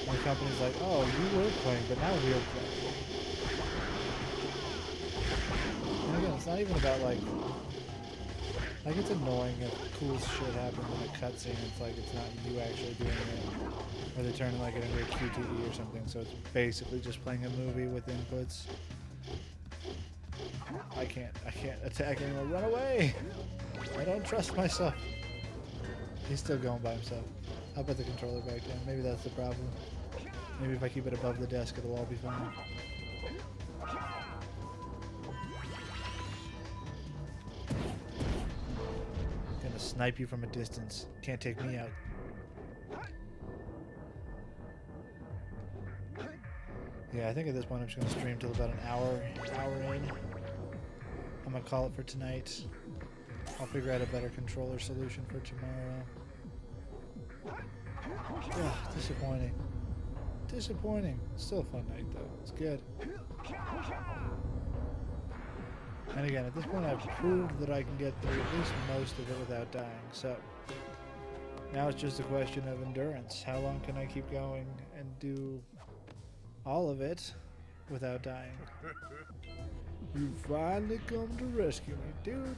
and the company's like, oh, you were playing, but now we're playing. And again, it's not even about like it's annoying if cool shit happens in a cutscene. It's like it's not you actually doing it, or they turn like it into a QTE or something. So it's basically just playing a movie with inputs. I can't attack anyone. Run away! I don't trust myself. He's still going by himself. I'll put the controller back down. Maybe that's the problem. Maybe if I keep it above the desk, it'll all be fine. Gonna snipe you from a distance. Can't take me out. Yeah, I think at this point I'm just gonna stream till about an hour in. I'm gonna call it for tonight. I'll figure out a better controller solution for tomorrow. Ugh, disappointing. Disappointing. Still a fun night though. It's good. And again, at this point I've proved that I can get through at least most of it without dying. So now it's just a question of endurance. How long can I keep going and do all of it without dying? You finally come to rescue me, dude.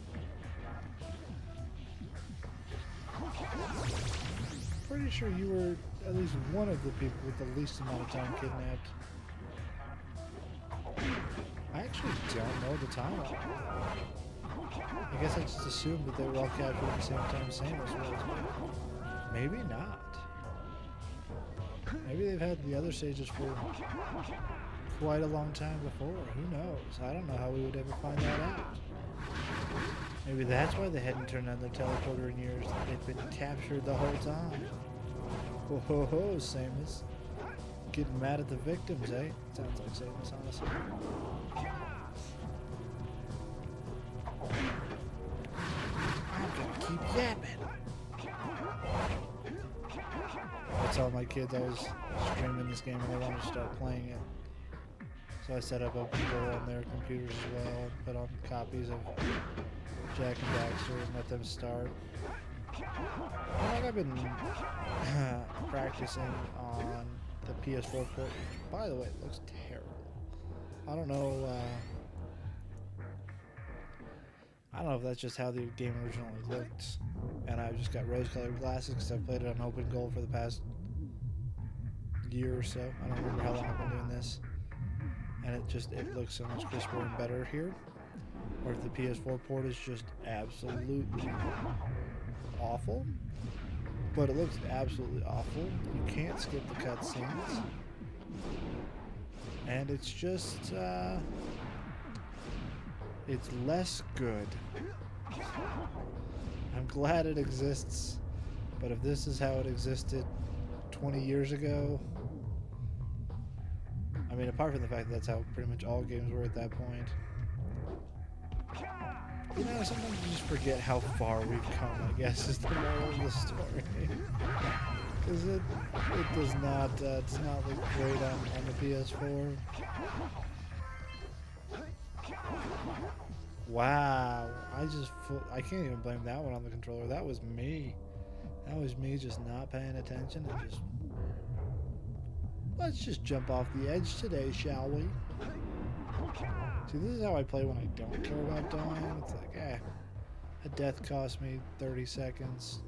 Pretty sure you were at least one of the people with the least amount of time kidnapped. I actually don't know the timeline. I guess I just assumed that they were all captured at the same time, same as well. Maybe not. Maybe they've had the other stages for quite a long time before. Who knows? I don't know how we would ever find that out. Maybe that's why they hadn't turned on their teleporter in years. They've been captured the whole time. Ho ho ho, Samus. Getting mad at the victims, eh? Sounds like Samus, honestly. I'm gonna keep yapping. I tell my kids I was streaming this game and they wanted to start playing it. So I set up open door on their computers as well and put on copies of Jack and Daxter and let them start. And like I've been practicing on the PS4 port, which by the way looks terrible. I don't know if that's just how the game originally looked, and I've just got rose-colored glasses because I've played it on open goal for the past year or so. I don't remember how long I've been doing this, and it looks so much crisper and better here. Or if the PS4 port is just absolutely awful, but it looks absolutely awful. You can't skip the cutscenes, and it's just it's less good. I'm glad it exists, but if this is how it existed 20 years ago, I mean, apart from the fact that that's how pretty much all games were at that point. You know, sometimes you just forget how far we've come, I guess, is the moral of the story. Because it does not look great on the PS4. Wow, I can't even blame that one on the controller. That was me. That was me just not paying attention and just... Let's just jump off the edge today, shall we? See, this is how I play when I don't care about dying. It's like, a death cost me 30 seconds.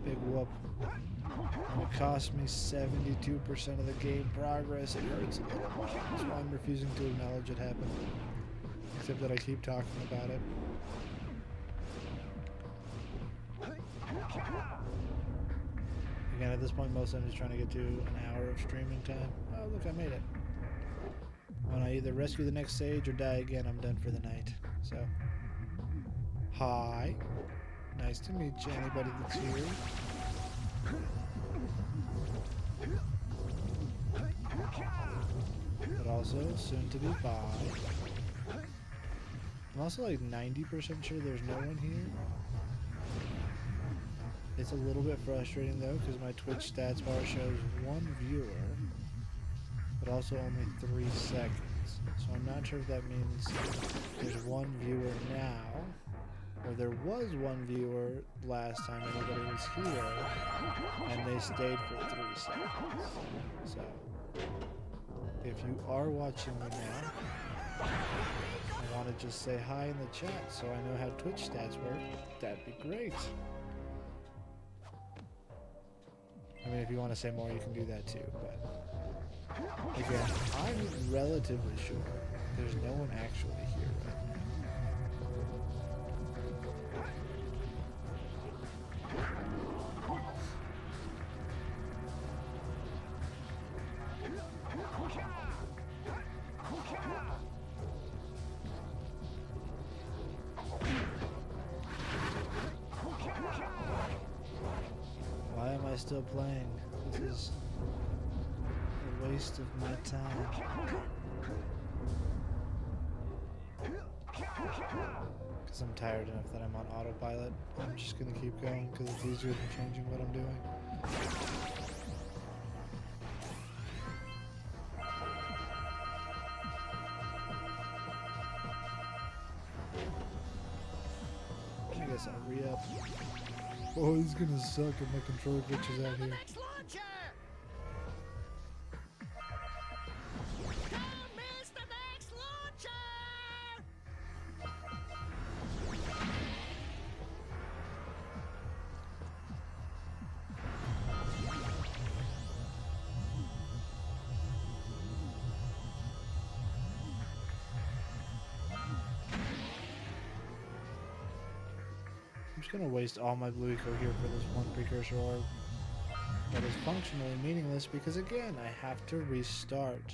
Big whoop. And it cost me 72% of the game progress. It hurts a little more. That's why I'm refusing to acknowledge it happened. Except that I keep talking about it. Again, at this point, most of I'm just trying to get to an hour of streaming time. Oh, look, I made it. When I either rescue the next sage or die again, I'm done for the night. So, hi. Nice to meet you, anybody that's here. But also, soon to be bye. I'm also like 90% sure there's no one here. It's a little bit frustrating though, because my Twitch stats bar shows 1 viewer, but also only 3 seconds. So I'm not sure if that means there's 1 viewer now, or there was 1 viewer last time anybody was here, and they stayed for 3 seconds. So, if you are watching me now, I want to just say hi in the chat so I know how Twitch stats work. That'd be great. I mean, if you want to say more, you can do that too, but again, I'm relatively sure there's no one actually here right now. Why am I still playing? This is a waste of my time. Because I'm tired enough that I'm on autopilot. I'm just gonna keep going because it's easier than changing what I'm doing. I guess I'll re-up. Oh, this is gonna suck if my controller glitches out here. Next launcher! Don't miss the next launcher! I'm just gonna waste all my blue eco here for this one precursor orb that is functionally meaningless because again I have to restart.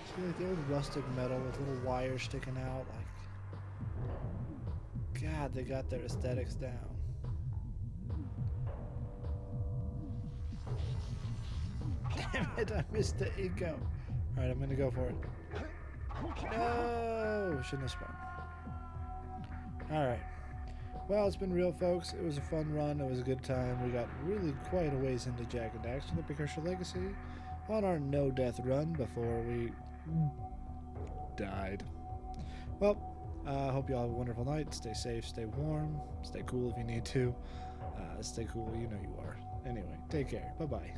See, like the old rustic metal with little wires sticking out, like God, they got their aesthetics down. Damn it, I missed the eco. Alright, I'm gonna go for it. No! Shouldn't have spun. Alright. Well, it's been real, folks. It was a fun run. It was a good time. We got really quite a ways into Jak and Daxter, the Precursor Legacy, on our no-death run before we died. Well, I hope you all have a wonderful night. Stay safe, stay warm, stay cool if you need to. Stay cool, you know you are. Anyway, take care. Bye-bye.